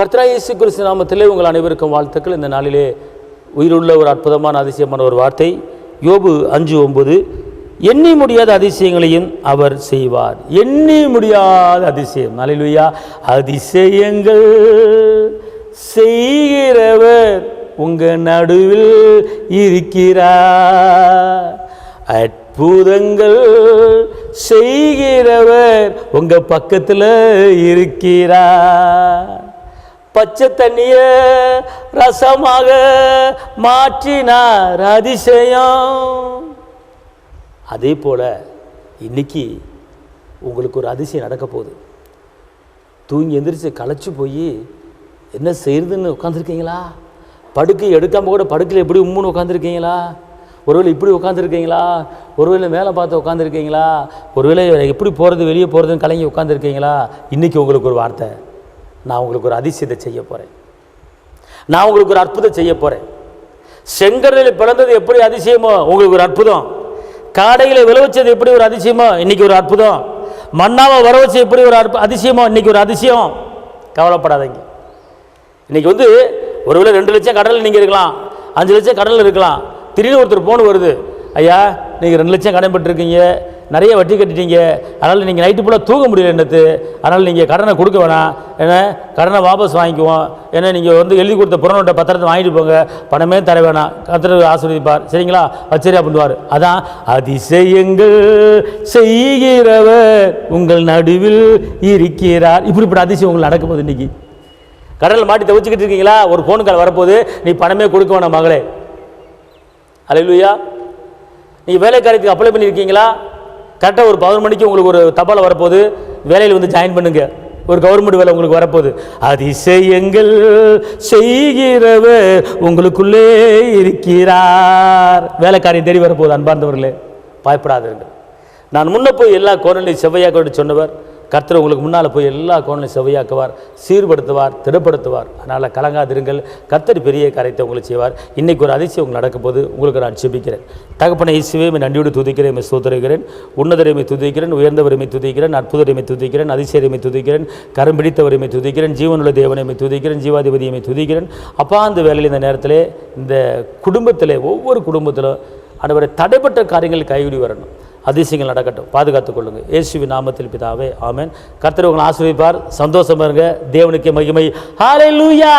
கர்த்தராகிய இயேசு கிறிஸ்து நாமத்திலே உங்கள் அனைவருக்கும் வாழ்த்துக்கள். இந்த நாளிலே உயிருள்ள ஒரு அற்புதமான அதிசயமான ஒரு வார்த்தை, யோபு 5:9. எண்ணி முடியாத அதிசயங்களையும் அவர் செய்வார். எண்ணி முடியாத அதிசயம். அல்லேலூயா. அதிசயங்கள் செய்கிறவர் உங்க நடுவில் இருக்கிறார். அற்புதங்கள் செய்கிறவர் உங்க பக்கத்தில் இருக்கிறார். பச்சை தண்ணிய ரசமாக மாற்றினார். அதிசயம். அதே போல இன்னைக்கு உங்களுக்கு ஒரு அதிசயம் நடக்க போகுது. தூங்கி எந்திரிச்சு களைச்சு போய் என்ன செய்யறதுன்னு உட்காந்துருக்கீங்களா? படுக்கை எடுக்காமல் கூட படுக்கையில் எப்படி உம்முன்னு உட்காந்துருக்கீங்களா? ஒருவேளை இப்படி உட்காந்துருக்கீங்களா? ஒருவேளை மேலே பார்த்து உட்காந்துருக்கீங்களா? ஒருவேளை எப்படி போகிறது வெளியே போகிறதுன்னு கலங்கி உட்காந்துருக்கீங்களா? இன்றைக்கி உங்களுக்கு ஒரு வார்த்தை, நான் உங்களுக்கு ஒரு அதிசயத்தை செய்ய போகிறேன். நான் உங்களுக்கு ஒரு அற்புதம் செய்ய போகிறேன். செங்கடலில் பிறந்தது எப்படி அதிசயமோ உங்களுக்கு ஒரு அற்புதம். காடையில் விளைவிச்சது எப்படி ஒரு அதிசயமோ இன்றைக்கி ஒரு அற்புதம். மண்ணாவை வர வச்சு எப்படி ஒரு அதிசயமோ இன்றைக்கி ஒரு அதிசயம். கவலைப்படாதீங்க. இன்றைக்கி ஒருவேளை 2 லட்சம் கடலில் நீங்கள் இருக்கலாம், 5 லட்சம் கடலில் இருக்கலாம். திடீர்னு ஒருத்தர் ஃபோன் வருது, ஐயா நீங்கள் 2 லட்சம் கடன் பட்டிருக்கீங்க, நிறைய வட்டி கட்டிட்டீங்க, அதனால் நீங்கள் நைட்டு ஃபுல்லாக தூங்க முடியல என்னத்து, அதனால் நீங்கள் கடனை கொடுக்க வேணாம், ஏன்னா கடனை வாபஸ் வாங்கிக்குவோம், ஏன்னா நீங்கள் எழுதி கொடுத்த புறநோட்டை பத்திரத்தை வாங்கிட்டு போங்க, பணமே தர வேணாம், கர்த்தர் ஆசீர்வதிப்பார், சரிங்களா, வச்சரியா பண்ணுவார். அதான் அதிசயங்கள் செய்கிறவர் உங்கள் நடுவில் இருக்கிறார். இப்படிப்பட்ட அதிசயம் உங்களுக்கு நடக்கும்போது இன்னைக்கு கடலில் மாட்டி தவிச்சுக்கிட்டு இருக்கீங்களா? ஒரு ஃபோன் கால் வரப்போது, நீ பணமே கொடுக்க வேணாம் மகளே. அல்லேலூயா. நீங்கள் வேலை காரியத்துக்கு அப்ளை பண்ணியிருக்கீங்களா? கரெக்டாக ஒரு 11 மணிக்கு உங்களுக்கு ஒரு தபால் வரப்போகுது, வேலையில் ஜாயின் பண்ணுங்க. ஒரு கவர்மெண்ட் வேலை உங்களுக்கு வரப்போகுது. அதிசயங்கள் செய்கிறவர் உங்களுக்குள்ளே இருக்கிறார். வேலை காரியம் தேடி வரப்போகுது. அன்பார்ந்தவர்களே, பயப்படாதீர்கள். நான் முன்ன போய் எல்லா கோணலையும் செவ்வையாக்க சொன்னவர் கர்த்தர் உங்களுக்கு முன்னால் போய் எல்லா கோணலையும் செவ்வையாக்குவார், சீர்படுத்துவார், திடப்படுத்துவார். அதனால் கலங்காதிருங்கள். கர்த்தர் பெரிய காரியத்தை உங்களுக்கு செய்வார். இன்றைக்கி ஒரு அதிசயம் உங்களுக்கு நடக்கும் போது உங்களுக்கு நான் செபிக்கிறேன். தகப்பனை இயேசுவே நன்றியோடு துதிக்கிறேன், ஸ்தோத்திரிக்கிறேன். உன்னதரைமை துதிக்கிறேன், உயர்ந்தவரைமை துதிக்கிறேன், அற்புதரைமை துதிக்கிறேன், அதிசயரைமை துதிக்கிறேன், கரம் பிடித்தவரைமை துதிக்கிறேன், ஜீவனுள்ள தேவனைமை துதிக்கிறேன், ஜீவாதிபதியமை துதிக்கிறேன். அப்பா, அந்த வேலையில் இந்த நேரத்தில் இந்த குடும்பத்தில் ஒவ்வொரு குடும்பத்திலும் ஆண்டவரே தடைப்பட்ட காரியங்கள் கைவிடி வரணும். அதிசயங்கள் நடக்கட்டும். பாதுகாத்துக் கொள்ளுங்க. இயேசுவின் நாமத்தில் பிதாவே, ஆமென். கர்த்தர் உங்களை ஆசீர்வதிப்பார். சந்தோஷமா இருங்க. தேவனுக்கே மகிமை. ஹல்லேலூயா.